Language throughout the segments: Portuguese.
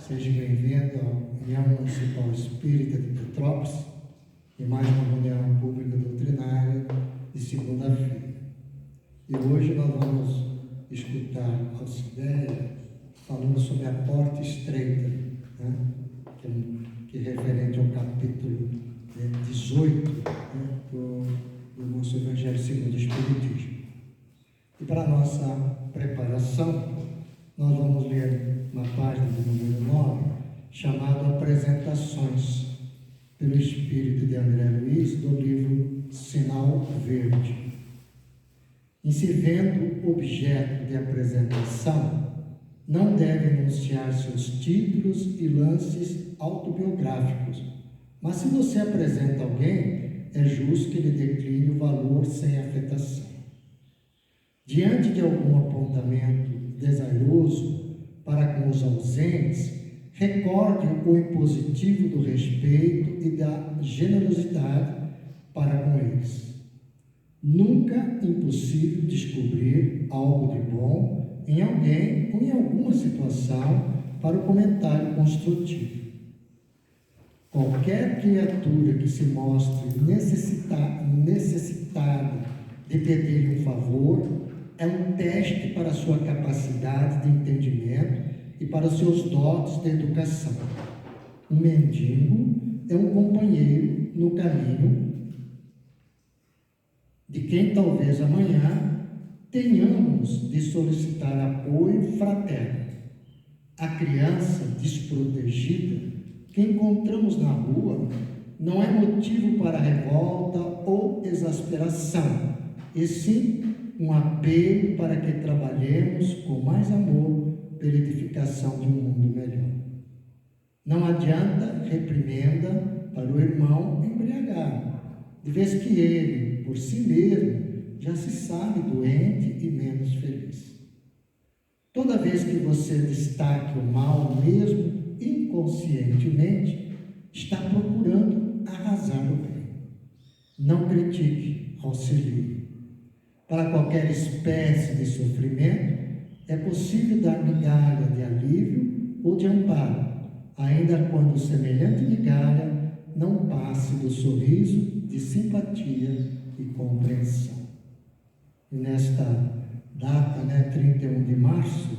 Seja bem-vindo à União Municipal Espírita de Petrópolis e mais uma reunião pública doutrinária de segunda-feira. E hoje nós vamos escutar a Alcideia falando sobre a porta estreita, né? que é referente ao capítulo 18 do nosso Evangelho segundo o Espiritismo. E para a nossa preparação, nós vamos ler uma página do número 9, chamado Apresentações, pelo Espírito de André Luiz, do livro Sinal Verde. Em se vendo objeto de apresentação, não deve enunciar seus títulos e lances autobiográficos, mas se você apresenta alguém, é justo que lhe decline o valor sem afetação. Diante de algum apontamento desairoso para com os ausentes, recorde o impositivo do respeito e da generosidade para com eles. Nunca impossível descobrir algo de bom em alguém ou em alguma situação para o comentário construtivo. Qualquer criatura que se mostre necessitada de pedir um favor é um teste para a sua capacidade de entendimento e para os seus dotes de educação. Um mendigo é um companheiro no caminho de quem talvez amanhã tenhamos de solicitar apoio fraterno. A criança desprotegida que encontramos na rua não é motivo para revolta ou exasperação, e sim um apelo para que trabalhemos com mais amor pela edificação de um mundo melhor. Não adianta reprimenda para o irmão embriagado, de vez que ele, por si mesmo, já se sabe doente e menos feliz. Toda vez que você destaque o mal, mesmo inconscientemente, está procurando arrasar o bem. Não critique, auxilie. Para qualquer espécie de sofrimento, é possível dar migalha de alívio ou de amparo, ainda quando semelhante migalha não passe do sorriso de simpatia e compreensão. E nesta data, 31 de março,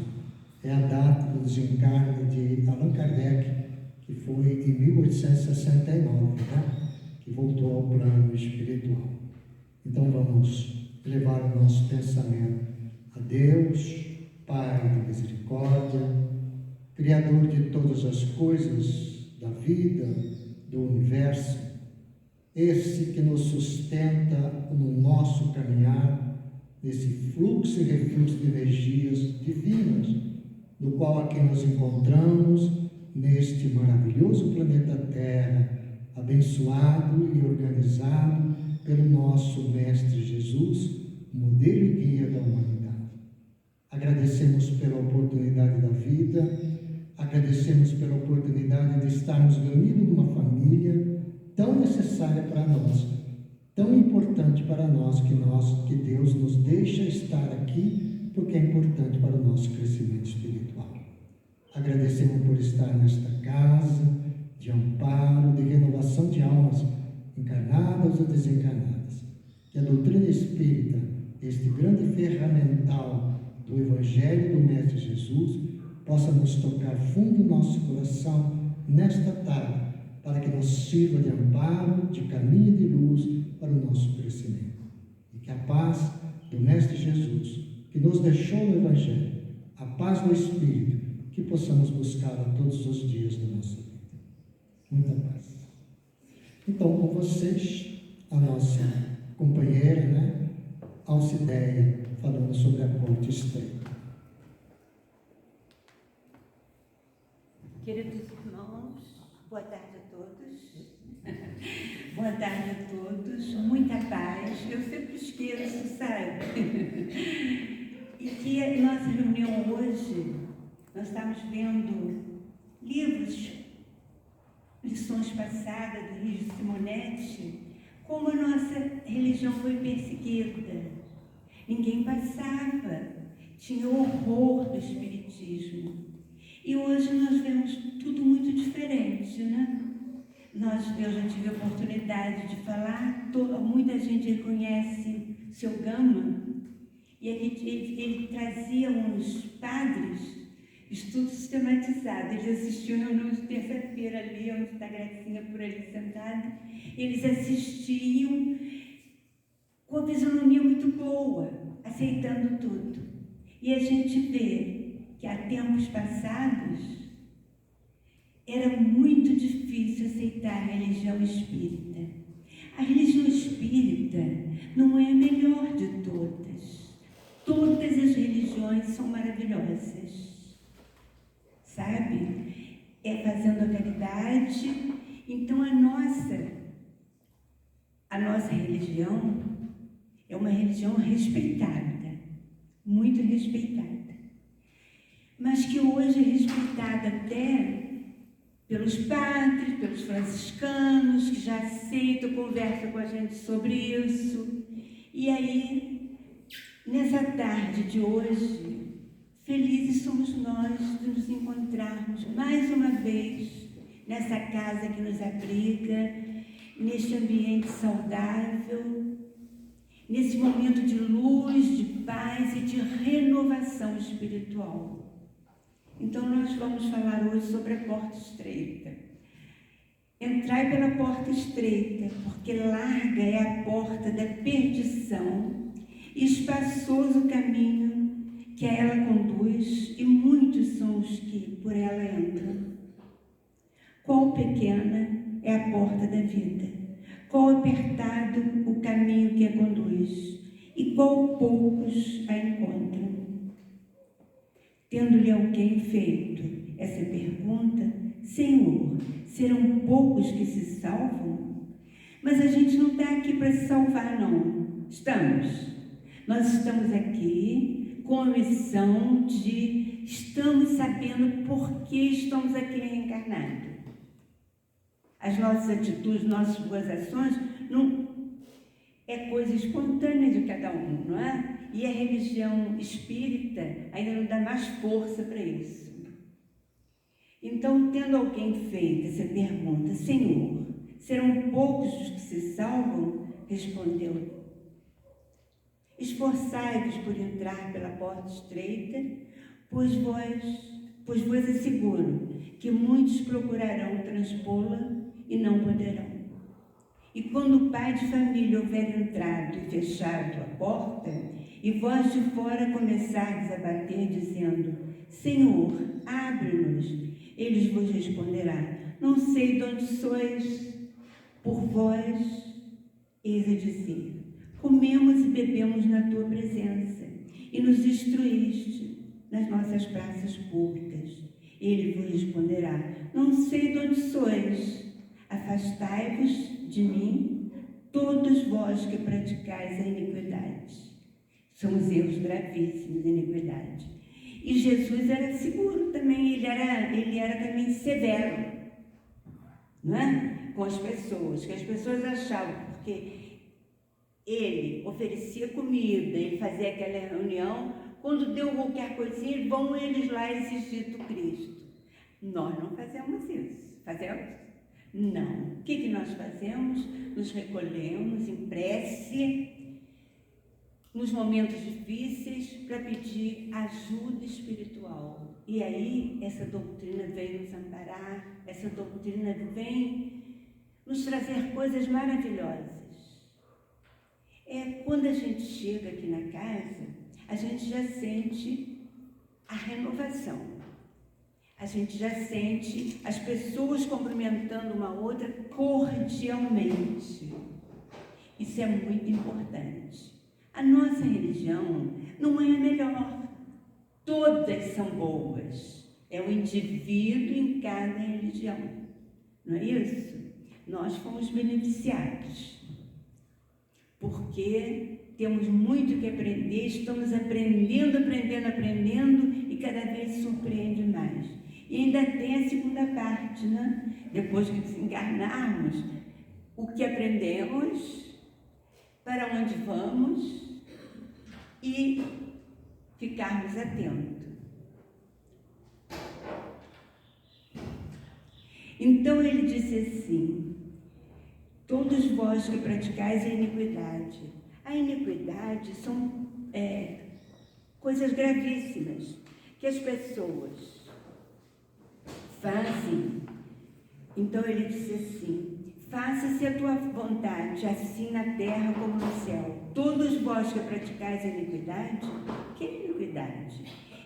é a data do desencarne de Allan Kardec, que foi em 1869, que voltou ao plano espiritual. Então vamos levar o nosso pensamento a Deus, Pai de misericórdia, Criador de todas as coisas, da vida, do universo, esse que nos sustenta no nosso caminhar, nesse fluxo e refluxo de energias divinas, no qual aqui nos encontramos, neste maravilhoso planeta Terra, abençoado e organizado pelo nosso Mestre Jesus, modelo e guia da humanidade. Agradecemos pela oportunidade da vida, agradecemos pela oportunidade de estarmos reunidos numa família tão necessária para nós, tão importante para nós, que Deus nos deixa estar aqui, porque é importante para o nosso crescimento espiritual. Agradecemos por estar nesta casa de amparo, de renovação de almas encarnadas ou desencarnadas. Que a doutrina espírita, este grande ferramental do Evangelho do Mestre Jesus, possa nos tocar fundo o nosso coração nesta tarde, para que nos sirva de amparo, de caminho e de luz para o nosso crescimento. E que a paz do Mestre Jesus, que nos deixou no Evangelho, a paz do Espírito, que possamos buscá-la todos os dias da nossa vida. Muita paz. Então, com vocês, a nossa companheira, Alcideia, falando sobre a porta estreita. Queridos irmãos, boa tarde a todos. Boa tarde a todos, muita paz. Eu sempre esqueço, sabe? E que a nossa reunião hoje, nós estamos vendo livros, lições passadas de Riso Simonetti, como a nossa religião foi perseguida. Ninguém passava, tinha horror do espiritismo. E hoje nós vemos tudo muito diferente, né? Eu já tive a oportunidade de falar, muita gente reconhece seu Gama, e ele trazia uns padres, estudo sistematizado. Eles assistiam reunião de terça-feira ali, onde está a Gracinha por ali sentada. Eles assistiam com a fisionomia muito boa, aceitando tudo. E a gente vê que há tempos passados era muito difícil aceitar a religião espírita. A religião espírita não é a melhor de todas. Todas as religiões são maravilhosas, sabe? É fazendo a caridade. Então a nossa religião é uma religião respeitada, muito respeitada, mas que hoje é respeitada até pelos padres, pelos franciscanos, que já aceitam, conversam com a gente sobre isso. E aí, nessa tarde de hoje, felizes somos nós de nos encontrarmos mais uma vez nessa casa que nos abriga, neste ambiente saudável, nesse momento de luz, de paz e de renovação espiritual. Então, nós vamos falar hoje sobre a porta estreita. Entrai pela porta estreita, porque larga é a porta da perdição e espaçoso o caminho que a ela conduz, e muitos são os que por ela entram. Qual pequena é a porta da vida, qual apertado o caminho que a conduz, e qual poucos a encontram. Tendo-lhe alguém feito essa pergunta, Senhor, serão poucos que se salvam? Mas a gente não está aqui para se salvar, não. Nós estamos aqui com a missão de estamos sabendo por que estamos aqui reencarnados. As nossas atitudes, nossas boas ações, não é coisa espontânea de cada um, não é? E a religião espírita ainda não dá mais força para isso. Então, tendo alguém feito essa pergunta, Senhor, serão poucos os que se salvam? Respondeu: esforçai-vos por entrar pela porta estreita, pois vos asseguro que muitos procurarão transpô-la e não poderão. E quando o pai de família houver entrado e fechado a porta, e vós de fora começardes a bater, dizendo: Senhor, abre-nos, eles vos responderá: não sei de onde sois. Por vós, eis a dizer: comemos e bebemos na tua presença, e nos instruíste nas nossas praças públicas. Ele vos responderá: não sei de onde sois. Afastai-vos de mim, todos vós que praticais a iniquidade. São os erros gravíssimos da iniquidade. E Jesus era seguro também, ele era também severo, não é? Com as pessoas, que as pessoas achavam, porque ele oferecia comida, ele fazia aquela reunião, quando deu qualquer coisinha, vão eles lá exigir do Cristo. Nós não fazemos isso. Fazemos? Não. O que nós fazemos? Nos recolhemos em prece, nos momentos difíceis, para pedir ajuda espiritual. E aí, essa doutrina vem nos amparar, essa doutrina vem nos trazer coisas maravilhosas. Quando a gente chega aqui na casa, a gente já sente a renovação. A gente já sente as pessoas cumprimentando uma outra cordialmente. Isso é muito importante. A nossa religião não é a melhor. Todas são boas. É o indivíduo em cada religião. Não é isso? Nós fomos beneficiados. Porque temos muito que aprender, estamos aprendendo, e cada vez surpreende mais. E ainda tem a segunda parte, né? Depois que desencarnarmos, o que aprendemos, para onde vamos e ficarmos atentos. Então ele disse assim: todos vós que praticais a iniquidade. A iniquidade são coisas gravíssimas que as pessoas fazem. Então ele disse assim: faça-se a tua vontade, assim na terra como no céu. Todos vós que praticais a iniquidade. Que iniquidade?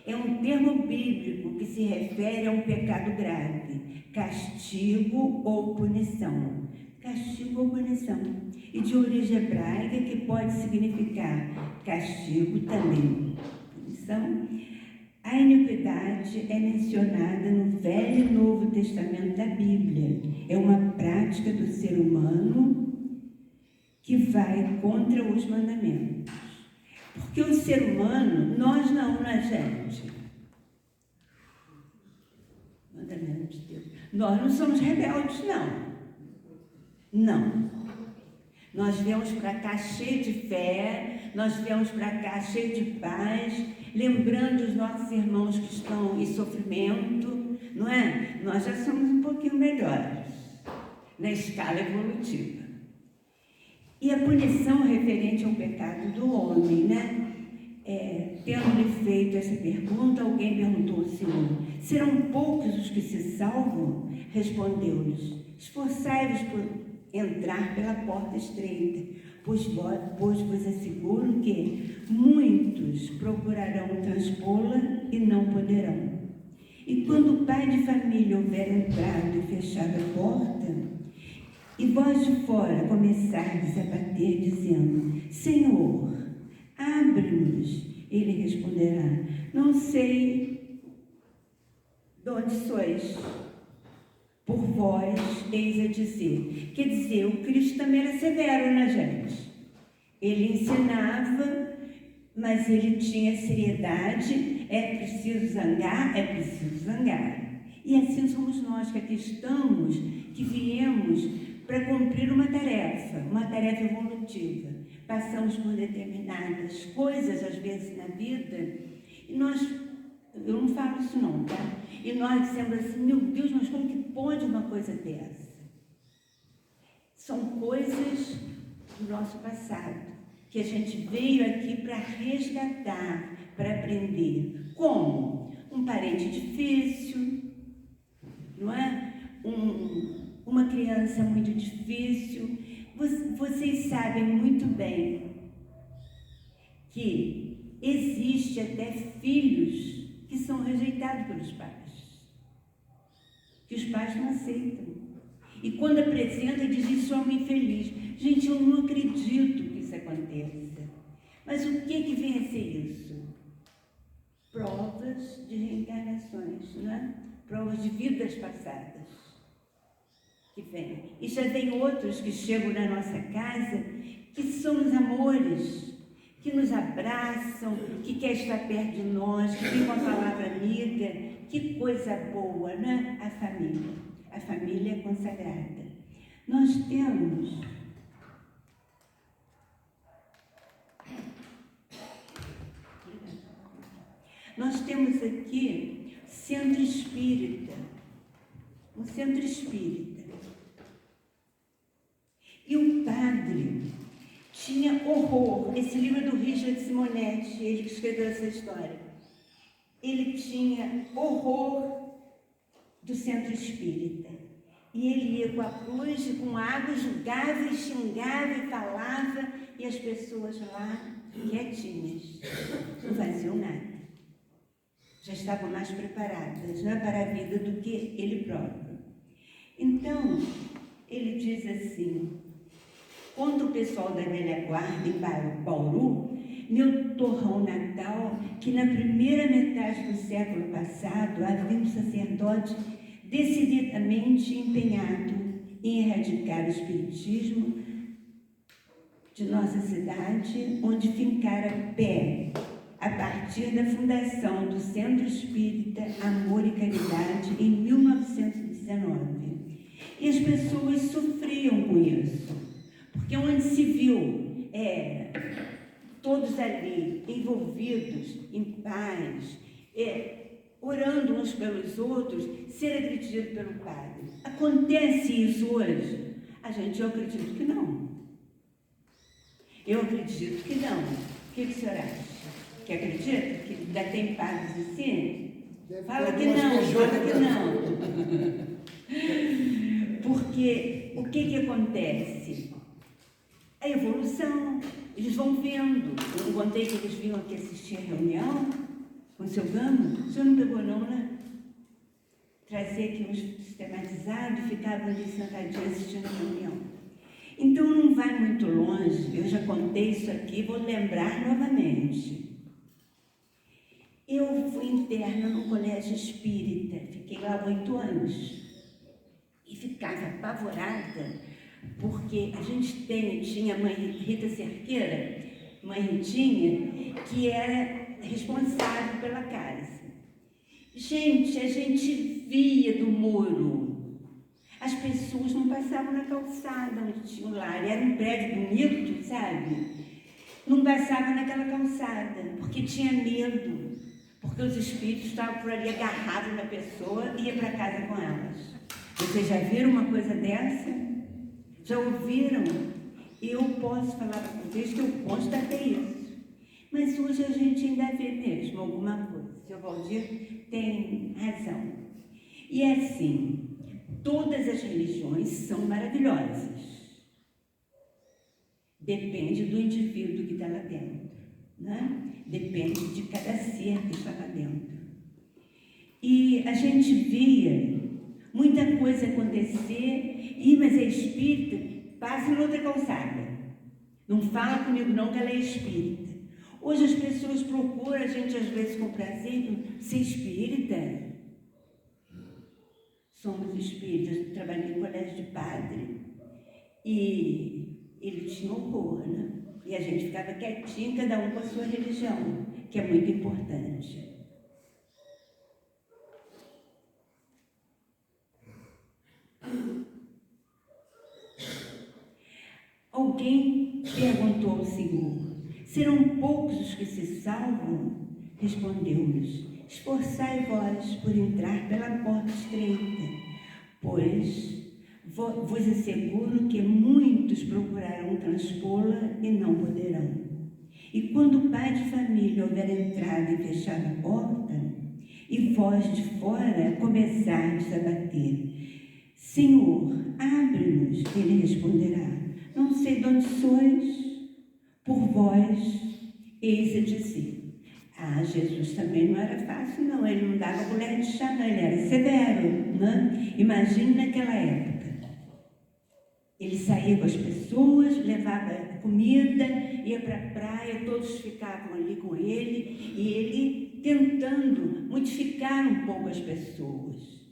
É um termo bíblico que se refere a um pecado grave, castigo ou punição. Castigo ou punição. E de origem hebraica, que pode significar castigo também, punição. A iniquidade é mencionada no Velho e Novo Testamento da Bíblia. É uma prática do ser humano que vai contra os mandamentos. Porque o ser humano, nós não, né, gente? Mandamento de Deus. Nós não somos rebeldes, não. Não. Nós viemos para cá cheio de fé, nós viemos para cá cheio de paz, lembrando os nossos irmãos que estão em sofrimento, não é? Nós já somos um pouquinho melhores na escala evolutiva. E a punição referente ao pecado do homem, né? Tendo-lhe feito essa pergunta, alguém perguntou ao Senhor: serão poucos os que se salvam? Respondeu-lhes: esforçai-vos por entrar pela porta estreita, pois vos asseguro que muitos procurarão transpô-la e não poderão. E quando o pai de família houver entrado e fechado a porta, e vós de fora começardes a bater, dizendo: Senhor, abre-nos, ele responderá: não sei de onde sois. Por vós, eis a dizer. Quer dizer, o Cristo também era severo, né, gente? Ele ensinava, mas ele tinha seriedade. É preciso zangar? É preciso zangar. E assim somos nós que aqui estamos, que viemos para cumprir uma tarefa evolutiva. Passamos por determinadas coisas, às vezes, na vida, e eu não falo isso não, tá? E nós dissemos assim: meu Deus, mas como que pode uma coisa dessa? São coisas do nosso passado, que a gente veio aqui para resgatar, para aprender. Como? Um parente difícil, não é? Uma criança muito difícil. Vocês sabem muito bem que existe até filhos que são rejeitados pelos pais, que os pais não aceitam. E quando apresenta, diz: isso é uma infeliz. Gente, eu não acredito que isso aconteça. Mas o que vem a ser isso? Provas de reencarnações, não é? Provas de vidas passadas que vêm. E já tem outros que chegam na nossa casa, que são os amores, que nos abraçam, que quer estar perto de nós, que tem uma palavra amiga. Que coisa boa, né? A família consagrada. Nós temos aqui centro espírita, um centro espírita. E o padre tinha horror. Esse livro é do Richard Simonetti, ele que escreveu essa história. Ele tinha horror do centro espírita. E ele ia com a cruz e com água, julgava e xingava e falava, e as pessoas lá quietinhas, não faziam nada. Já estavam mais preparadas, não é, para a vida do que ele próprio. Então, ele diz assim: conta o pessoal da velha guarda em Bauru, meu torrão natal, que na primeira metade do século passado havia um sacerdote decididamente empenhado em erradicar o espiritismo de nossa cidade, onde fincara pé a partir da fundação do Centro Espírita Amor e Caridade em 1919. E as pessoas sofriam com isso, porque onde se viu todos ali envolvidos em paz, orando uns pelos outros, ser agredido pelo padre. Acontece isso hoje? Eu acredito que não. Eu acredito que não. O que o senhor acha? Que acredita? Que ainda tem padres assim? Fala que não, fala que não. Porque o que acontece? A evolução. Eles vão vendo. Eu não contei que eles vinham aqui assistir a reunião com o seu Gama. O senhor não pegou não, né? Trazia aqui um sistematizado e ficavam ali sentadinhos assistindo a reunião. Então não vai muito longe. Eu já contei isso aqui, vou lembrar novamente. Eu fui interna no colégio espírita, fiquei lá 8 anos e ficava apavorada, porque a gente tinha a mãe Rita Cerqueira, mãe Ritinha, que era responsável pela casa. Gente, a gente via do muro, as pessoas não passavam na calçada onde tinha o lar, era um prédio bonito, sabe? Não passavam naquela calçada, porque tinha medo. Porque os espíritos estavam por ali agarrados na pessoa e ia para casa com elas. Vocês já viram uma coisa dessa? Já ouviram? Eu posso falar para vocês que eu constatei isso. Mas hoje a gente ainda vê mesmo alguma coisa. O seu Valdir tem razão. E é assim, todas as religiões são maravilhosas. Depende do indivíduo que está lá dentro, né? Depende de cada ser que está lá dentro. E a gente via muita coisa acontecer, mas é espírita, passe em outra calçada. Não fala comigo não que ela é espírita. Hoje as pessoas procuram a gente às vezes com prazer, ser espírita. Somos espíritas, eu trabalhei em colégio de padre e ele tinha horror, né? E a gente ficava quietinho, cada um com a sua religião, que é muito importante. Alguém perguntou ao Senhor: serão poucos os que se salvam? Respondeu-lhes: esforçai-vos por entrar pela porta estreita, pois vos asseguro que muitos procurarão transpô-la e não poderão. E quando o pai de família houver entrado e fechado a porta, e vós de fora começardes a bater: Senhor, abre-nos, ele responderá: não sei de onde sois, por vós eis a dizer. Jesus também não era fácil, não. Ele não dava colher de chá, não. Ele era severo, né? Imagine naquela época. Ele saía com as pessoas, levava comida, ia para a praia, todos ficavam ali com ele, e ele tentando modificar um pouco as pessoas.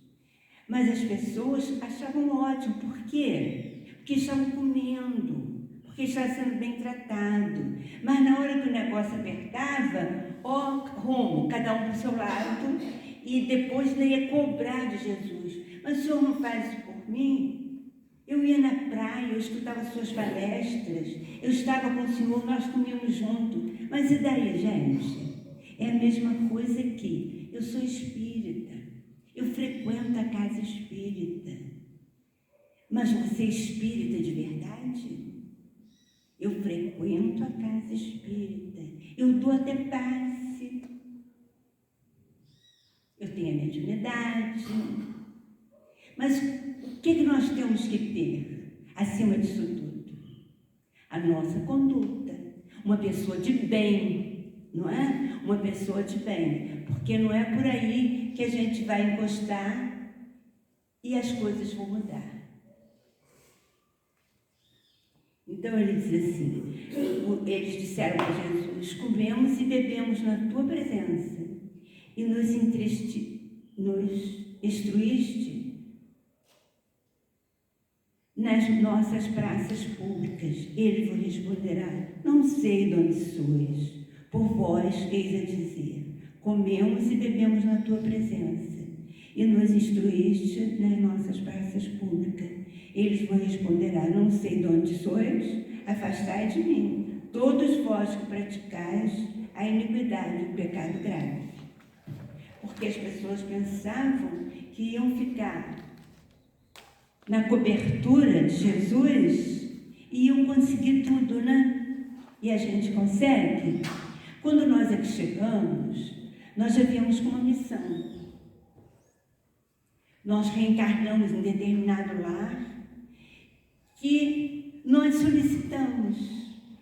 Mas as pessoas achavam ótimo. Por quê? Porque estavam comendo, porque estava sendo bem tratado. Mas na hora que o negócio apertava, rumo, cada um para o seu lado, e depois ia cobrar de Jesus. Mas o senhor não faz isso por mim? Eu ia na praia, eu escutava suas palestras, eu estava com o senhor, nós comíamos junto. Mas e daí, gente? É a mesma coisa que eu sou espírita, eu frequento a casa espírita. Mas você é espírita de verdade? Eu frequento a casa espírita, eu dou até passe, eu tenho a mediunidade. Mas o que nós temos que ter acima disso tudo? A nossa conduta. Uma pessoa de bem, não é? Uma pessoa de bem. Porque não é por aí que a gente vai encostar e as coisas vão mudar. Então ele diz assim, eles disseram para Jesus: comemos e bebemos na tua presença e nos instruíste nas nossas praças públicas. Ele vos responderá: não sei de onde sois, por vós eis a dizer, comemos e bebemos na tua presença e nos instruíste nas nossas praças públicas. Eles vos responderá: não sei de onde sois, afastai de mim, todos vós que praticais a iniquidade, o pecado grave. porque as pessoas pensavam que iam ficar na cobertura de Jesus e iam conseguir tudo, né? E a gente consegue. Quando nós aqui chegamos, nós já viemos com uma missão. Nós reencarnamos em determinado lar que nós solicitamos.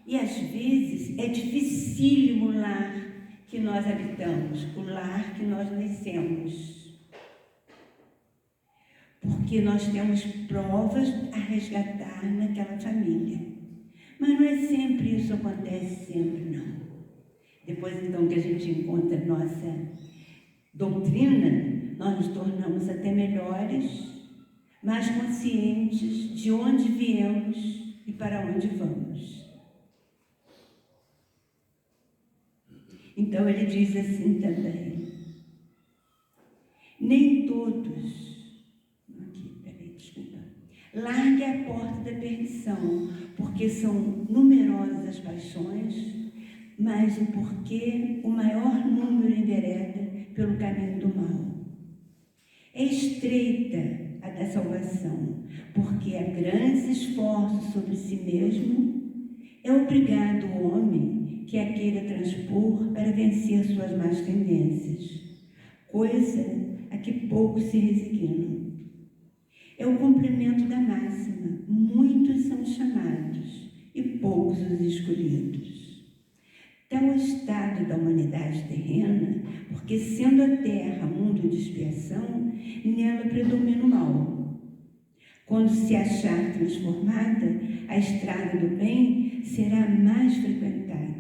E às vezes é dificílimo o lar que nós habitamos, o lar que nós nascemos. Porque nós temos provas a resgatar naquela família. Mas não é sempre isso acontece, sempre não. Depois então que a gente encontra a nossa doutrina, nós nos tornamos até melhores, mais conscientes de onde viemos e para onde vamos. Então ele diz assim também: nem todos, largue a porta da perdição, porque são numerosas as paixões, mas o porquê o maior número envereda pelo caminho do mal. É estreita a da salvação, porque há grandes esforços sobre si mesmo. É obrigado o homem que a queira transpor para vencer suas más tendências, coisa a que poucos se resignam. É o cumprimento da máxima: muitos são chamados e poucos os escolhidos. Tal estado da humanidade terrena, porque sendo a terra mundo de expiação, nela predomina o mal. Quando se achar transformada, a estrada do bem será mais frequentada.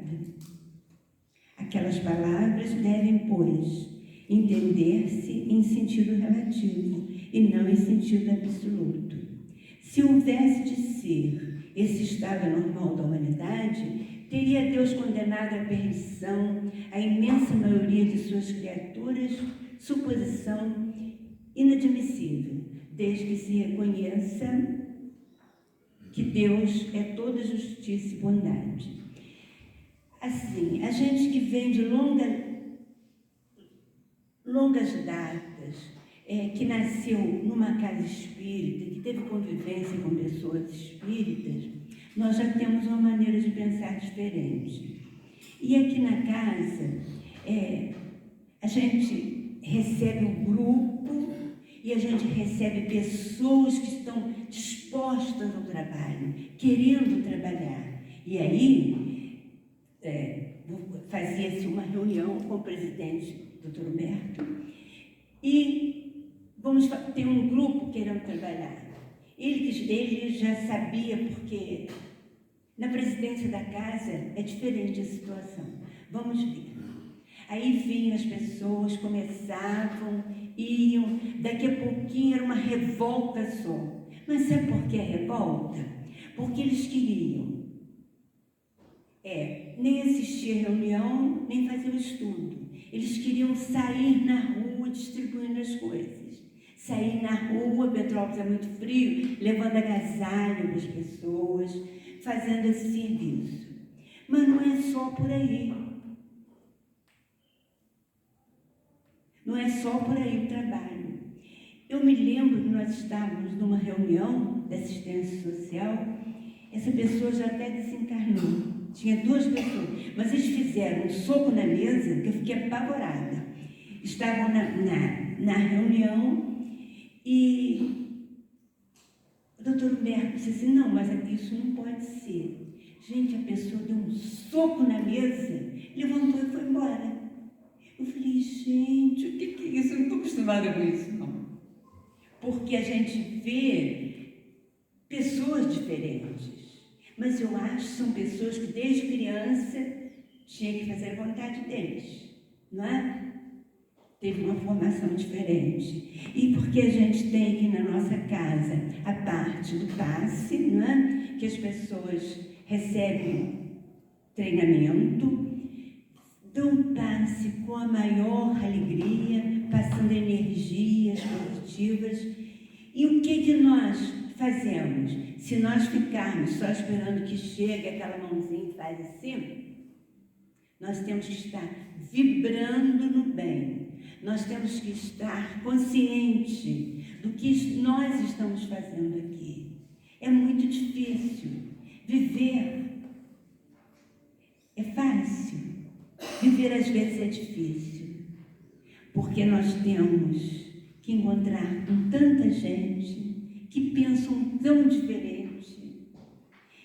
Aquelas palavras devem, pois, entender-se em sentido relativo e não em sentido absoluto. Se houvesse de ser esse estado normal da humanidade, teria Deus condenado à perdição a imensa maioria de suas criaturas, suposição inadmissível, desde que se reconheça que Deus é toda justiça e bondade. Assim, a gente que vem de longas datas, que nasceu numa casa espírita, que teve convivência com pessoas espíritas, nós já temos uma maneira de pensar diferente. E aqui na casa, a gente recebe um grupo e a gente recebe pessoas que estão dispostas ao trabalho, querendo trabalhar. E aí, fazia-se uma reunião com o presidente, Dr. Humberto, e vamos ter um grupo querendo trabalhar. Ele já sabia, porque na presidência da casa é diferente a situação. Vamos ver. Aí vinham as pessoas, começavam, iam, daqui a pouquinho era uma revolta só. Mas sabe por que a revolta? Porque eles queriam nem assistir a reunião, nem fazer o estudo. Eles queriam sair na rua distribuindo as coisas. Sair na rua, Petrópolis é muito frio, levando agasalho para as pessoas, fazendo esse serviço. Mas não é só por aí. Não é só por aí o trabalho. Eu me lembro que nós estávamos numa reunião da assistência social, essa pessoa já até desencarnou. Tinha 2 pessoas, mas eles fizeram um soco na mesa que eu fiquei apavorada. Estavam na reunião e o doutor Humberto disse assim: não, mas isso não pode ser. Gente, a pessoa deu um soco na mesa, levantou e foi embora. Eu falei: gente, o que é isso? Eu não estou acostumada com isso, não. Porque a gente vê pessoas diferentes. Mas eu acho que são pessoas que desde criança tinham que fazer a vontade deles, não é? Teve uma formação diferente. E porque a gente tem aqui na nossa casa a parte do passe, não é? Que as pessoas recebem treinamento, dão passe com a maior alegria, passando energias positivas. E o que nós fazemos? Se nós ficarmos só esperando que chegue aquela mãozinha e faz assim, nós temos que estar vibrando no bem. nós temos que estar conscientes do que nós estamos fazendo aqui. É muito difícil viver. É fácil. Viver às vezes é difícil, porque nós temos que encontrar com tanta gente que pensam tão diferente,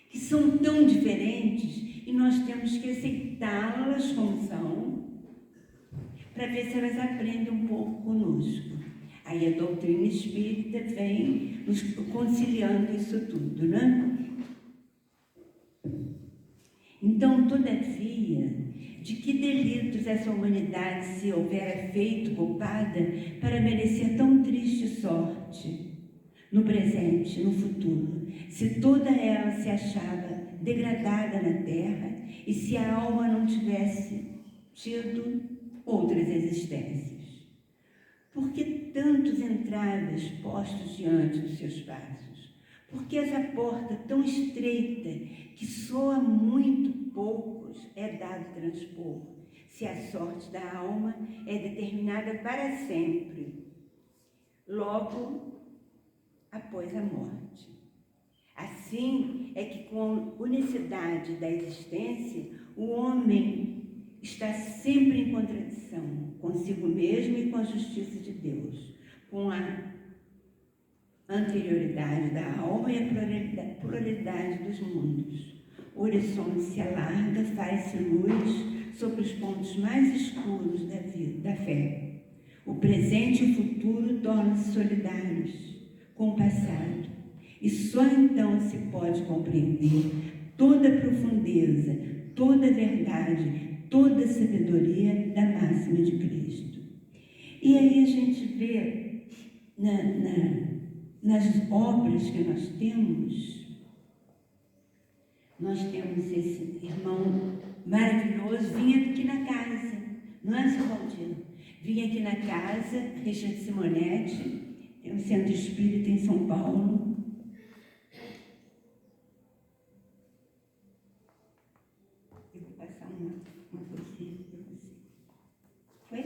que são tão diferentes, e nós temos que aceitá-las como são, para ver se elas aprendem um pouco conosco. Aí a doutrina espírita vem nos conciliando isso tudo, né? Então, todavia, de que delitos essa humanidade se houvera feito culpada para merecer tão triste sorte no presente, no futuro, se toda ela se achava degradada na terra e se a alma não tivesse tido outras existências? Por que tantos entraves postos diante dos seus passos? Por que essa porta tão estreita que só a muito poucos é dado transpor, se a sorte da alma é determinada para sempre, logo após a morte? Assim é que, com a unicidade da existência, o homem está sempre em contradição consigo mesmo e com a justiça de Deus, com a anterioridade da alma e a pluralidade dos mundos. O horizonte se alarga, faz-se luz sobre os pontos mais escuros da vida, da fé. O presente e o futuro tornam-se solidários com o passado, e só então se pode compreender toda a profundeza, toda a verdade, toda a sabedoria da máxima de Cristo. E aí a gente vê nas obras que nós temos esse irmão maravilhoso, vinha aqui na casa, não é, seu Valdir? Vinha aqui na casa, Richard Simonetti, tem um centro espírita em São Paulo. Eu vou passar uma coisinha para você. Foi?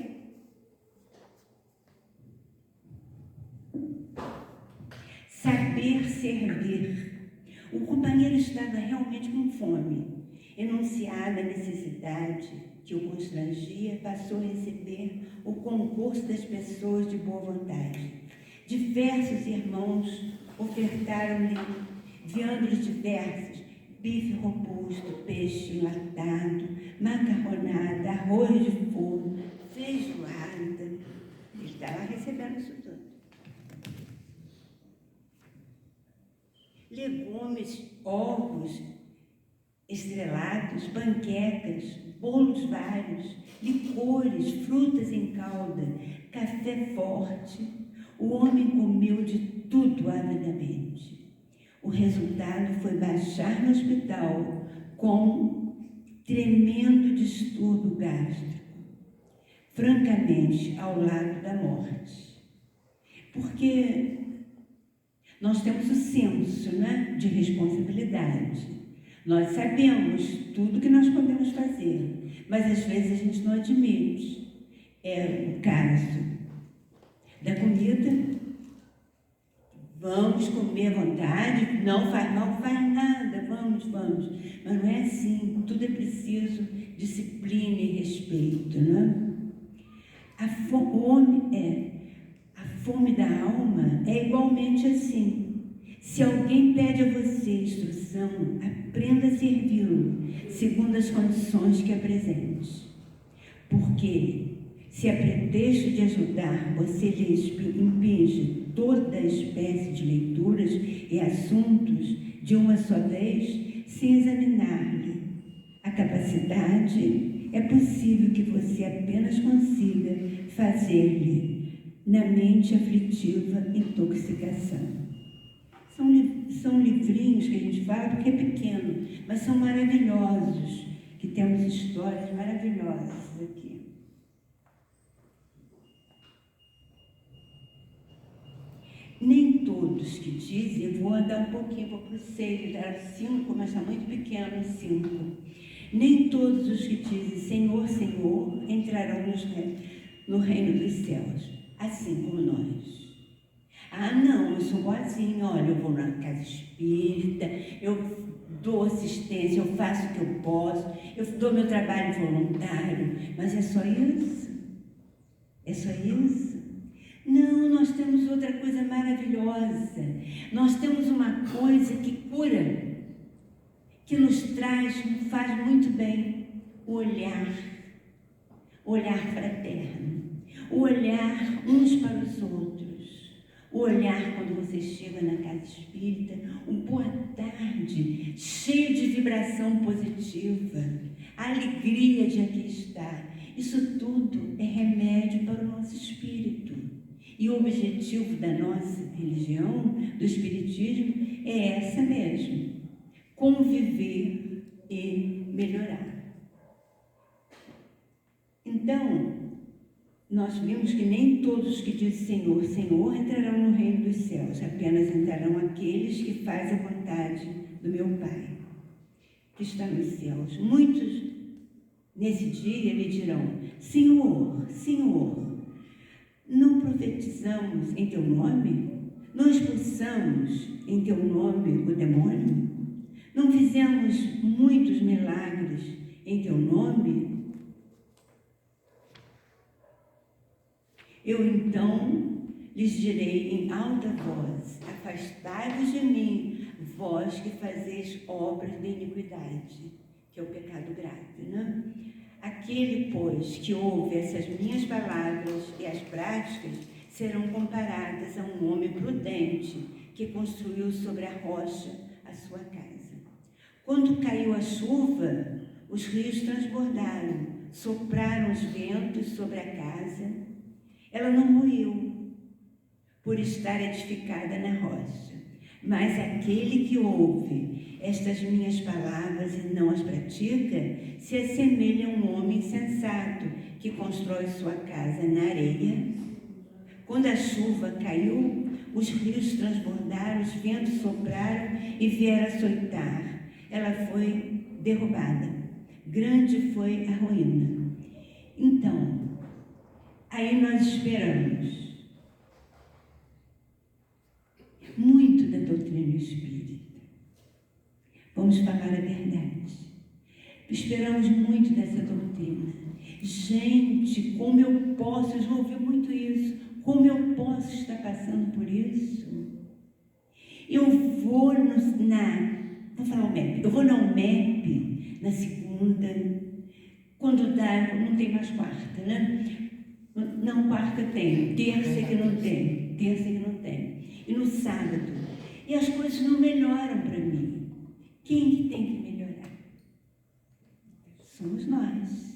Saber servir. O companheiro estava realmente com fome. Enunciada a necessidade que o constrangia, passou a receber o concurso das pessoas de boa vontade. Diversos irmãos ofertaram-lhe viandas diversas, bife robusto, peixe enlatado, macarronada, arroz de forno, feijoada. Ele estava recebendo isso tudo. Legumes, ovos estrelados, panquecas, bolos vários, licores, frutas em calda, café forte. O homem comeu de tudo avidamente. O resultado foi baixar no hospital com tremendo distúrbio gástrico, francamente ao lado da morte. Porque nós temos o senso, né, de responsabilidade. Nós sabemos tudo que nós podemos fazer, mas às vezes a gente não admite. É o caso da comida. Vamos comer à vontade, não faz mal, faz nada, vamos. Mas não é assim, tudo é preciso disciplina e respeito, né? A fome da alma é igualmente assim. Se alguém pede a você instrução, aprenda a servi-lo, segundo as condições que apresente. Porque, se a pretexto de ajudar, você lhe impinge toda a espécie de leituras e assuntos de uma só vez, sem examinar-lhe a capacidade, é possível que você apenas consiga fazer-lhe, na mente aflitiva, intoxicação. São livrinhos que a gente fala porque é pequeno, mas são maravilhosos, que temos histórias maravilhosas aqui. Nem todos que dizem, eu vou andar um pouquinho, vou para o 6, era 5, mas está muito pequeno, 5. Nem todos os que dizem Senhor, Senhor, entrarão no reino dos céus, assim como nós. Ah, não, eu sou boazinha, olha, eu vou na casa espírita, eu dou assistência, eu faço o que eu posso, eu dou meu trabalho voluntário, mas é só isso? É só isso? Não, nós temos outra coisa maravilhosa. Nós temos uma coisa que cura, que nos faz muito bem, o olhar fraterno, o olhar uns para os outros, o olhar quando você chega na casa espírita, um boa tarde, cheio de vibração positiva, a alegria de aqui estar. Isso tudo é remédio para o nosso espírito. E o objetivo da nossa religião, do espiritismo, é essa mesmo: conviver e melhorar. Então, nós vimos que nem todos que dizem Senhor, Senhor entrarão no reino dos céus, apenas entrarão aqueles que fazem a vontade do meu Pai, que está nos céus. Muitos, nesse dia, me dirão: Senhor, Senhor, não profetizamos em teu nome? Não expulsamos em teu nome o demônio? Não fizemos muitos milagres em teu nome? Eu então lhes direi em alta voz: afastai-vos de mim, vós que fazeis obras de iniquidade, que é o pecado grave, né? Aquele, pois, que ouve essas minhas palavras e as práticas serão comparadas a um homem prudente que construiu sobre a rocha a sua casa. Quando caiu a chuva, os rios transbordaram, sopraram os ventos sobre a casa. Ela não ruiu, por estar edificada na rocha. Mas aquele que ouve estas minhas palavras e não as pratica, se assemelha a um homem insensato que constrói sua casa na areia. Quando a chuva caiu, os rios transbordaram, os ventos sopraram e vieram açoitar. Ela foi derrubada. Grande foi a ruína. Então, aí nós esperamos muito da doutrina espírita. Vamos falar a verdade. Esperamos muito dessa doutrina. Gente, como eu posso, eu já ouvi muito isso, como eu posso estar passando por isso? Eu vou vou falar o MEP, eu vou na UMEP na segunda, quando dá, não tem mais quarta, né? Não, quarta tem, terça que não tem, e no sábado. E as coisas não melhoram para mim. Quem que tem que melhorar? Somos nós.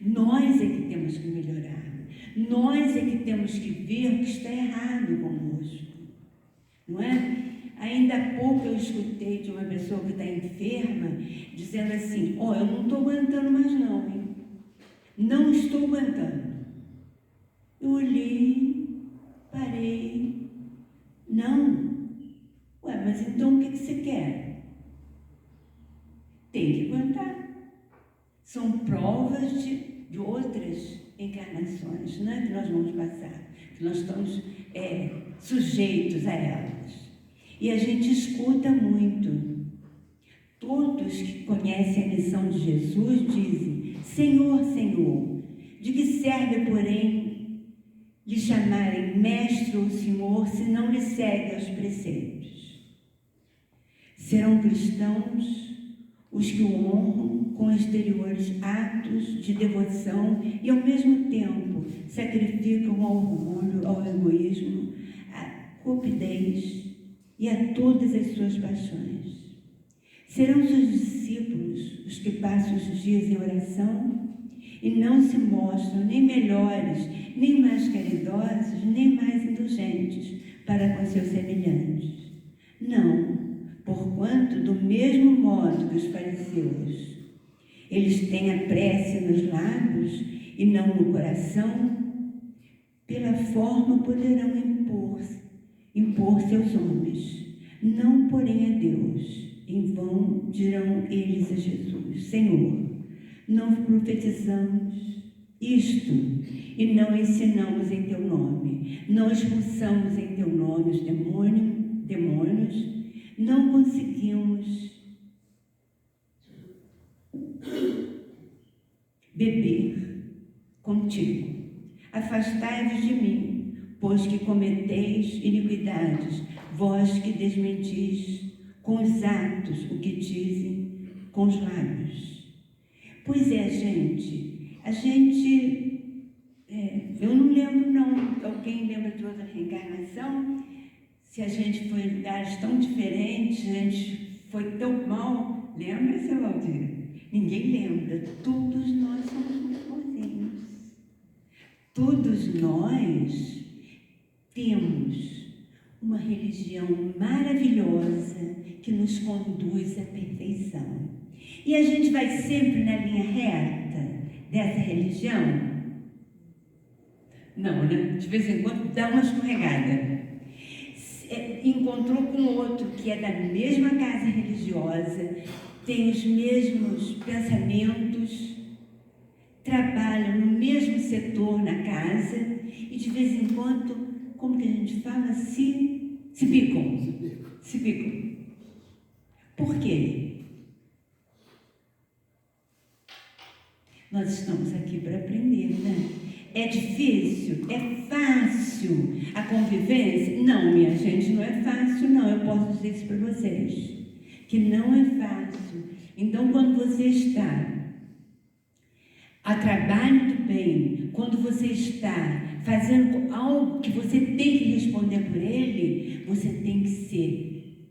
Nós é que temos que melhorar. Nós é que temos que ver o que está errado conosco. Não é? Ainda há pouco eu escutei de uma pessoa que está enferma, dizendo assim: ó, eu não estou aguentando mais não, hein? Não estou aguentando. Eu olhei, parei. Não. Ué, mas então o que você quer? Tem que aguentar. São provas de outras encarnações, né, que nós vamos passar, que nós estamos sujeitos a elas. E a gente escuta muito. Todos que conhecem a missão de Jesus dizem: Senhor, Senhor. De que serve, porém, lhe chamarem mestre ou senhor, se não lhe seguem aos preceitos? Serão cristãos os que o honram com exteriores atos de devoção e, ao mesmo tempo, sacrificam ao orgulho, ao egoísmo, à cupidez e a todas as suas paixões. Serão seus discípulos os que passam os dias em oração e não se mostram nem melhores, nem mais caridosos, nem mais indulgentes para com seus semelhantes. Não, porquanto, do mesmo modo que os fariseus, eles têm a prece nos lábios e não no coração, pela forma poderão impor-se aos homens, não porém a Deus. Em vão dirão eles a Jesus: Senhor, não profetizamos isto, e não ensinamos em teu nome, não expulsamos em teu nome os demônios, não conseguimos beber contigo. Afastai-vos de mim, pois que cometeis iniquidades, vós que desmentis com os atos o que dizem com os lábios. Pois é, eu não lembro não, alguém lembra de outra reencarnação? Se a gente foi em lugares tão diferentes, a gente foi tão mal, lembra, seu Valdir? Ninguém lembra, todos nós somos muito bonzinhos. Todos nós temos uma religião maravilhosa que nos conduz à perfeição. E a gente vai sempre na linha reta dessa religião? Não, né? De vez em quando dá uma escorregada. Encontrou com outro que é da mesma casa religiosa, tem os mesmos pensamentos, trabalham no mesmo setor na casa e de vez em quando, como que a gente fala? Se picam. Por quê? Nós estamos aqui para aprender, né? É difícil? É fácil a convivência? Não, minha gente, não é fácil, não. Eu posso dizer isso para vocês, que não é fácil. Então, quando você está a trabalho do bem, quando você está fazendo algo que você tem que responder por ele, você tem que ser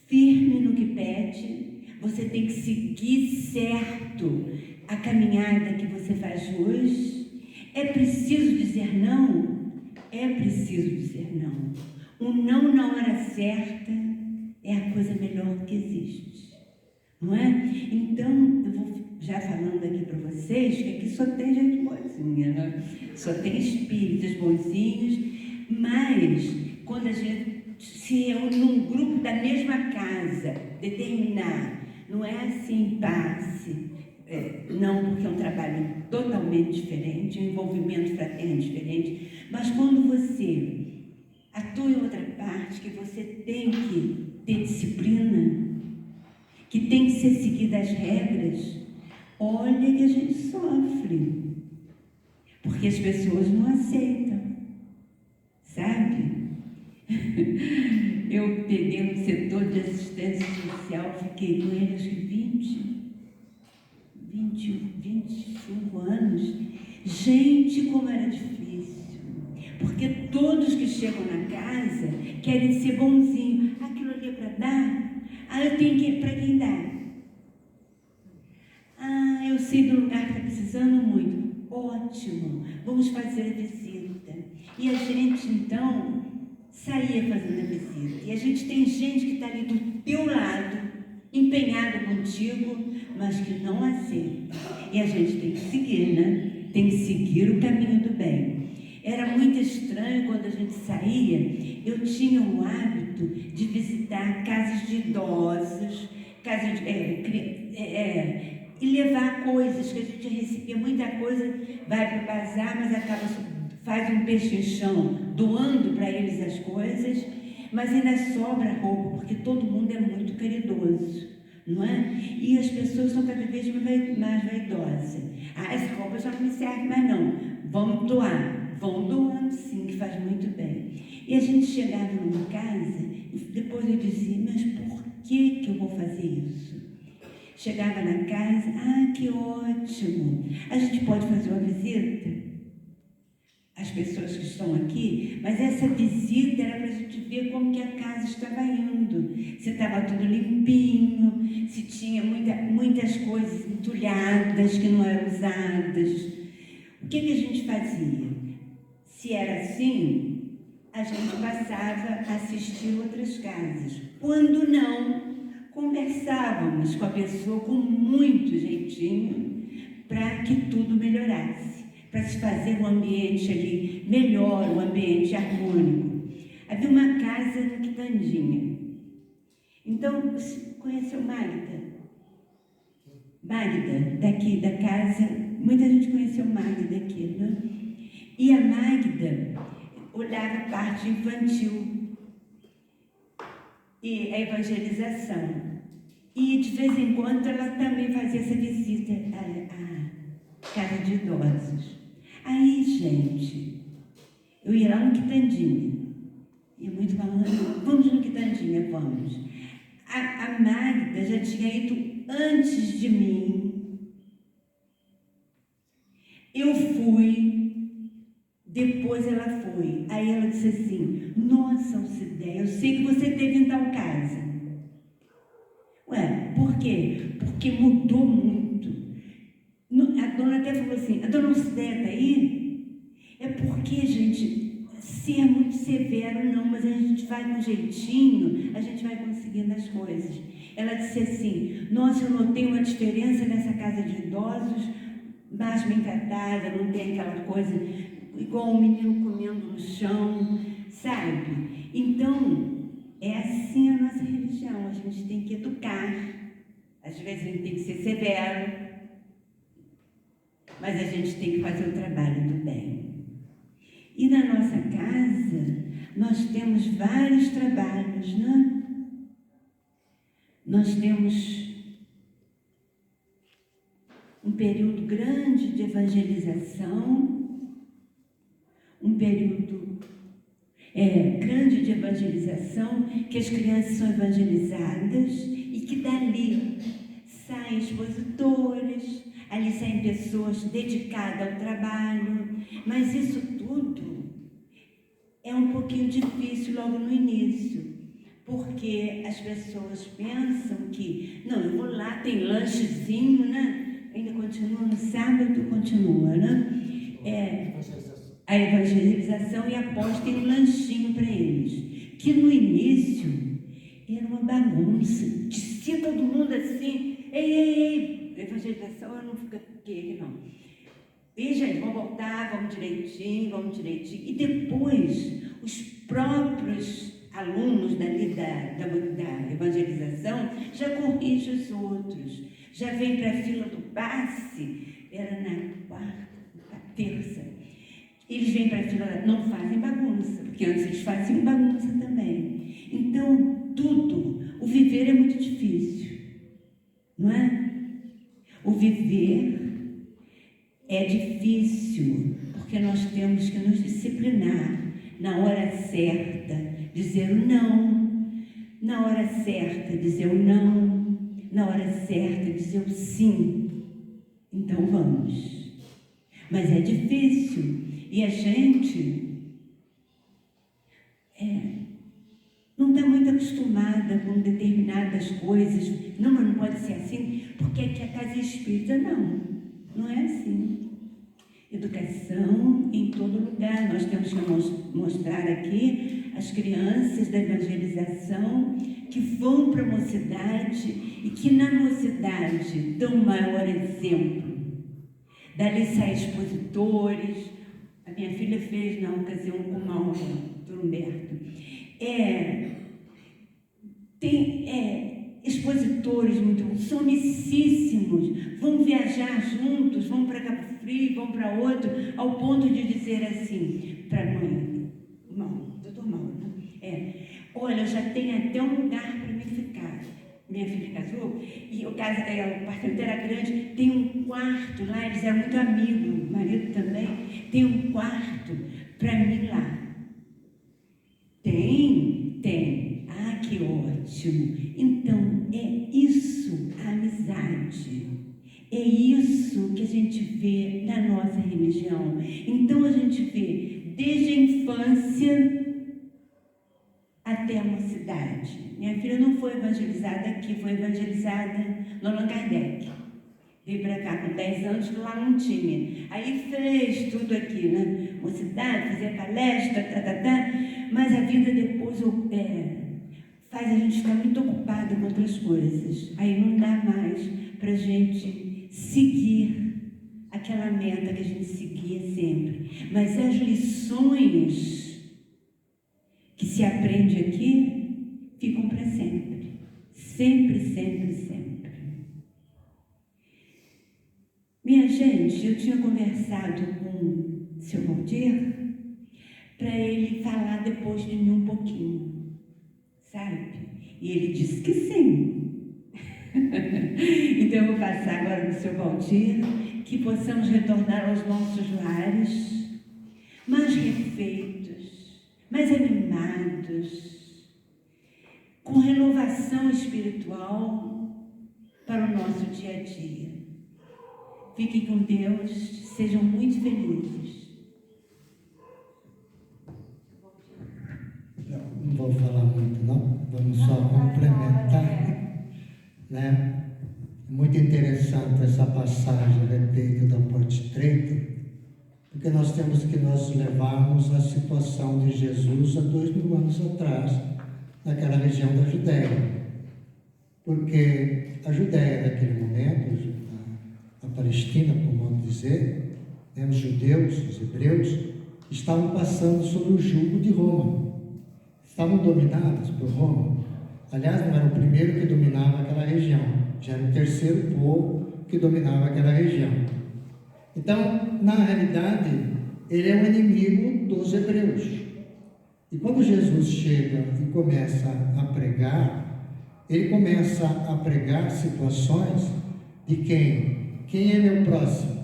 firme no que pede, você tem que seguir certo a caminhada que você faz hoje. É preciso dizer não? É preciso dizer não. Um não na hora certa é a coisa melhor que existe, não é? Então, eu vou já falando aqui para vocês que aqui só tem gente boazinha, né? Só tem espíritos bonzinhos, mas quando a gente se reúne num grupo da mesma casa, determinar, não é assim, passe. Não, porque é um trabalho totalmente diferente, um envolvimento fraterno diferente, mas quando você atua em outra parte, que você tem que ter disciplina, que tem que ser seguidas as regras, olha que a gente sofre, porque as pessoas não aceitam, sabe? Eu peguei um setor de assistência social, fiquei com ele acho que 25 anos. Gente, como era difícil, porque todos que chegam na casa querem ser bonzinhos. Aquilo ali é para dar? Eu tenho que ir para quem dá. Eu sei do lugar que está precisando muito. Ótimo, vamos fazer a visita. E a gente, então, saía fazendo a visita. E a gente tem gente que está ali do teu lado, empenhado contigo, mas que não aceita. E a gente tem que seguir, né? Tem que seguir o caminho do bem. Era muito estranho quando a gente saía. Eu tinha o hábito de visitar casas de idosos, casas e levar coisas, que a gente recebia muita coisa, vai para o bazar, mas faz um pechinchão, doando para eles as coisas, mas ainda sobra roupa, porque todo mundo é muito caridoso, não é? E as pessoas são cada vez mais vaidosas. Essa roupa já não me serve mais não, vamos doar. Vão doando sim, que faz muito bem. E a gente chegava numa casa, e depois eu dizia, mas por que eu vou fazer isso? Chegava na casa, que ótimo, a gente pode fazer uma visita? As pessoas que estão aqui, mas essa visita era para a gente ver como que a casa estava indo, se estava tudo limpinho, se tinha muitas coisas entulhadas que não eram usadas. O que a gente fazia? Se era assim, a gente passava a assistir outras casas. Quando não, conversávamos com a pessoa com muito jeitinho para que tudo melhorasse, para se fazer um ambiente ali melhor, um ambiente harmônico. Havia uma casa no Quitandinha. Então, você conheceu Magda? Magda, daqui da casa muita gente conheceu Magda aqui, né? E a Magda olhava a parte infantil e a evangelização. E de vez em quando ela também fazia essa visita à casa de idosos. Aí, gente, eu ia lá no Quitandinha. E muito falando, vamos no Quitandinha, vamos. A Magda já tinha ido antes de mim. Eu fui, depois ela foi. Aí ela disse assim, nossa, Alcideia, eu sei que você teve em tal casa. Ué, por quê? Porque mudou muito. A dona até falou assim, a dona Alcideia está aí? É porque, gente, se é muito severo, não, mas a gente vai com jeitinho, a gente vai conseguindo as coisas. Ela disse assim, nossa, eu notei uma diferença nessa casa de idosos, mais bem tratada, não tem aquela coisa igual um menino comendo no chão, sabe? Então, é assim a nossa religião, a gente tem que educar, às vezes a gente tem que ser severo, mas a gente tem que fazer o trabalho do bem. E na nossa casa, nós temos vários trabalhos, né? Nós temos um período grande de evangelização, um período grande de evangelização, que as crianças são evangelizadas e que dali saem expositores, ali saem pessoas dedicadas ao trabalho, mas isso tudo é um pouquinho difícil logo no início, porque as pessoas pensam que, não, eu vou lá, tem lanchezinho, né? Ainda continua no sábado, continua, né? A evangelização, e após tem um lanchinho para eles, que no início era uma bagunça, descia todo mundo assim, ei, evangelização eu não fico aqui, não. E gente, vamos voltar, vamos direitinho, e depois os próprios alunos dali da evangelização já corrigem os outros, já vem para a fila do passe, era na quarta, na terça. Eles vêm para a fila, não fazem bagunça, porque antes eles faziam bagunça também. Então, tudo, o viver é muito difícil, não é? O viver é difícil, porque nós temos que nos disciplinar na hora certa, dizer o não, na hora certa dizer o não, na hora certa dizer o sim. Então vamos. Mas é difícil. E a gente não está muito acostumada com determinadas coisas. Não, mas não pode ser assim, porque aqui a casa é espírita. Não é assim. Educação em todo lugar. Nós temos que mostrar aqui as crianças da evangelização que vão para a mocidade e que na mocidade dão o maior exemplo. Dali saem expositores. A minha filha fez na ocasião com uma aula do Humberto. Tem expositores muito somicíssimos, vão viajar juntos, vão para Cabo Frio, vão para outro, ao ponto de dizer assim para a mãe, doutor Mauro, olha, eu já tenho até um lugar para me ficar. Minha filha casou e o apartamento era grande, tem um quarto lá, eles eram muito amigos, o marido também, tem um quarto para mim lá. Tem. Ah, que ótimo. Então, é isso a amizade. É isso que a gente vê na nossa religião. Então, a gente vê desde a infância até a mocidade. Minha filha não foi evangelizada aqui, foi evangelizada no Allan Kardec. Veio para cá com 10 anos, que lá não tinha. Aí fez tudo aqui, né? Mocidade, fazia palestra, mas a vida depois faz a gente ficar muito ocupado com outras coisas. Aí não dá mais para a gente seguir aquela meta que a gente seguia sempre. Mas as lições que se aprende aqui ficam para sempre. Sempre, sempre, sempre. Minha gente, eu tinha conversado com o seu Valdir para ele falar depois de mim um pouquinho, sabe? E ele disse que sim. Então eu vou passar agora para o seu Valdir, que possamos retornar aos nossos lares mais refeitos, mais animados, com renovação espiritual para o nosso dia a dia. Fiquem com Deus, sejam muito felizes. Não vou falar muito, não. Vamos só complementar. Né? Muito interessante essa passagem a respeito da porta estreita, porque nós temos que nos levarmos à situação de Jesus há 2000 anos atrás, naquela região da Judéia. Porque a Judéia, naquele momento, a Palestina, como vamos dizer, né, os judeus, os hebreus, estavam passando sob o jugo de Roma. Estavam dominados por Roma. Aliás, não era o primeiro que dominava aquela região, já era o terceiro povo que dominava aquela região. Então, na realidade, ele é um inimigo dos hebreus. E quando Jesus chega e começa a pregar, ele começa a pregar situações de quem? Quem é meu próximo?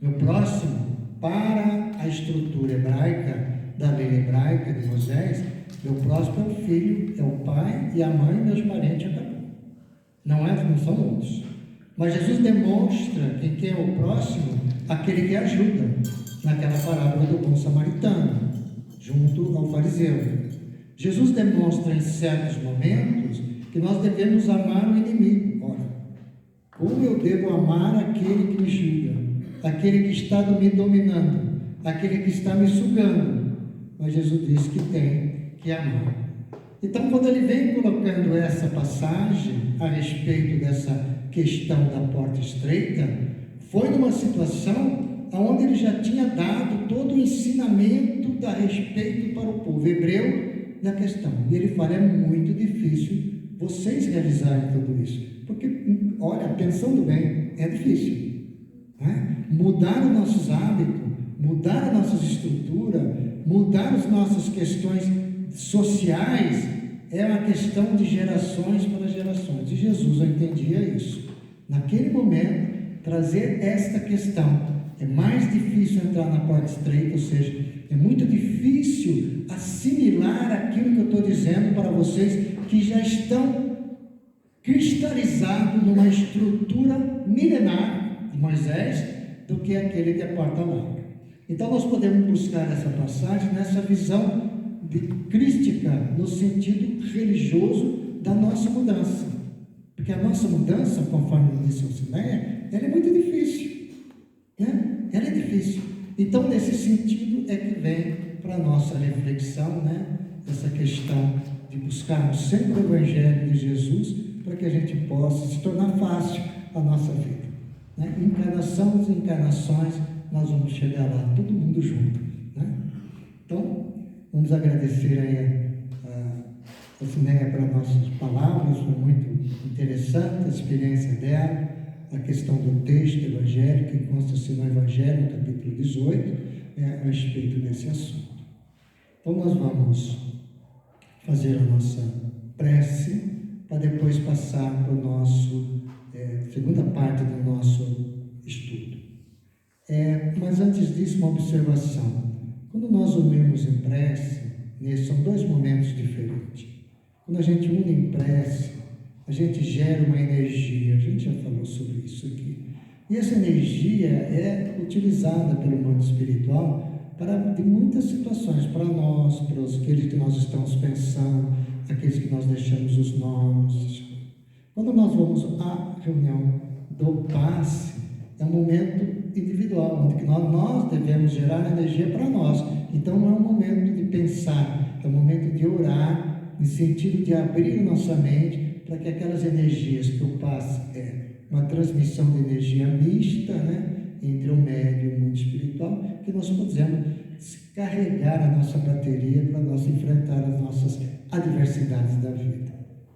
Meu próximo, para a estrutura hebraica, da lei hebraica de Moisés, meu próximo é o filho, é o pai e a mãe, meus parentes, acabou. Não são outros. Mas Jesus demonstra que quem é o próximo, aquele que ajuda, naquela parábola do bom samaritano, junto ao fariseu. Jesus demonstra em certos momentos que nós devemos amar o inimigo. Ora, como eu devo amar aquele que me julga, aquele que está me dominando, aquele que está me sugando? Mas Jesus diz que tem que amar. Então, quando ele vem colocando essa passagem a respeito dessa questão da porta estreita, foi numa situação onde ele já tinha dado todo o ensinamento a respeito para o povo hebreu da questão. E ele fala, é muito difícil vocês realizarem tudo isso. Porque, olha, pensando bem, é difícil. Né? Mudar os nossos hábitos, mudar as nossas estruturas, mudar as nossas questões sociais, é uma questão de gerações para gerações. E Jesus entendia isso. Naquele momento, trazer esta questão. É mais difícil entrar na porta estreita, ou seja, é muito difícil assimilar aquilo que eu estou dizendo para vocês que já estão cristalizados numa estrutura milenar de Moisés do que aquele que é porta larga. Então nós podemos buscar essa passagem nessa visão crística, no sentido religioso da nossa mudança. Porque a nossa mudança, conforme disse o Sinéia, ela é muito difícil. Né? Ela é difícil. Então, nesse sentido é que vem para a nossa reflexão, né? Essa questão de buscarmos sempre o Evangelho de Jesus para que a gente possa se tornar fácil a nossa vida. Né? Encarnação, desencarnações, nós vamos chegar lá, todo mundo junto. Né? Então, vamos agradecer aí a Sinéia pelas nossas palavras, foi muito interessante a experiência dela, a questão do texto evangélico, que consta-se no Evangelho, no capítulo 18, a respeito desse assunto. Então, nós vamos fazer a nossa prece, para depois passar para o nosso, segunda parte do nosso estudo. Mas antes disso, uma observação. Quando nós unimos em prece, são dois momentos diferentes. Quando a gente une em prece, a gente gera uma energia, a gente já falou sobre isso aqui. E essa energia é utilizada pelo mundo espiritual de muitas situações, para nós, para aqueles que nós estamos pensando, aqueles que nós deixamos os nomes. Quando nós vamos à reunião do passe, é um momento individual, onde nós devemos gerar energia para nós. Então não é um momento de pensar, é um momento de orar, no sentido de abrir nossa mente para que aquelas energias que o passe é uma transmissão de energia mista, né, entre o médio e o mundo espiritual, que nós podemos carregar a nossa bateria para nós enfrentar as nossas adversidades da vida.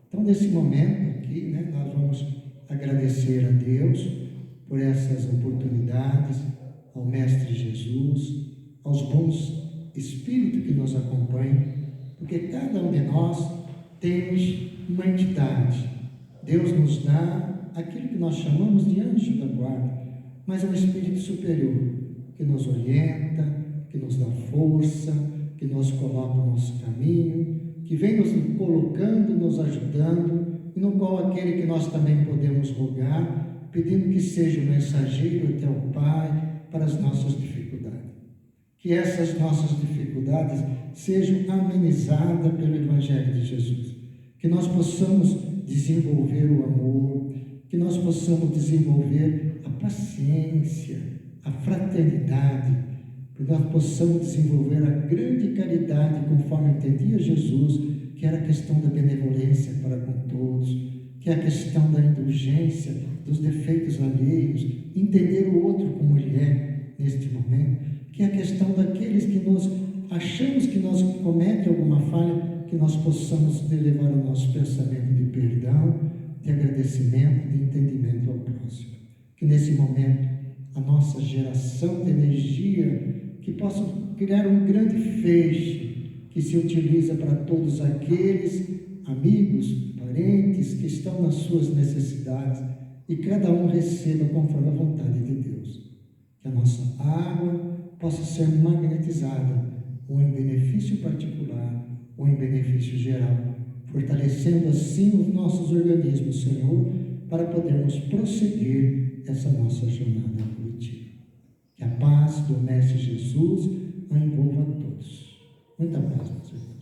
Então, nesse momento aqui, né, nós vamos agradecer a Deus por essas oportunidades, ao Mestre Jesus, aos bons espíritos que nos acompanham, porque cada um de nós temos uma entidade. Deus nos dá aquilo que nós chamamos de anjo da guarda, mas é um espírito superior, que nos orienta, que nos dá força, que nos coloca no nosso caminho, que vem nos colocando, nos ajudando, e no qual aquele que nós também podemos rogar, pedindo que seja o mensageiro até o Pai para as nossas dificuldades. Que essas nossas dificuldades sejam amenizadas pelo Evangelho de Jesus. Que nós possamos desenvolver o amor, que nós possamos desenvolver a paciência, a fraternidade, que nós possamos desenvolver a grande caridade, conforme entendia Jesus, que era a questão da benevolência para com todos, que é a questão da indulgência, dos defeitos alheios, entender o outro como ele é neste momento, que é a questão daqueles que nós achamos que nós cometemos alguma falha, que nós possamos elevar o nosso pensamento de perdão, de agradecimento, de entendimento ao próximo. Que nesse momento a nossa geração de energia, que possa criar um grande feixe, que se utiliza para todos aqueles amigos, parentes que estão nas suas necessidades, e cada um receba conforme a vontade de Deus. Que a nossa água possa ser magnetizada, ou em benefício particular, ou em benefício geral, fortalecendo assim os nossos organismos, Senhor, para podermos prosseguir essa nossa jornada coletiva. Que a paz do Mestre Jesus a envolva a todos. Muita paz, meus irmãos.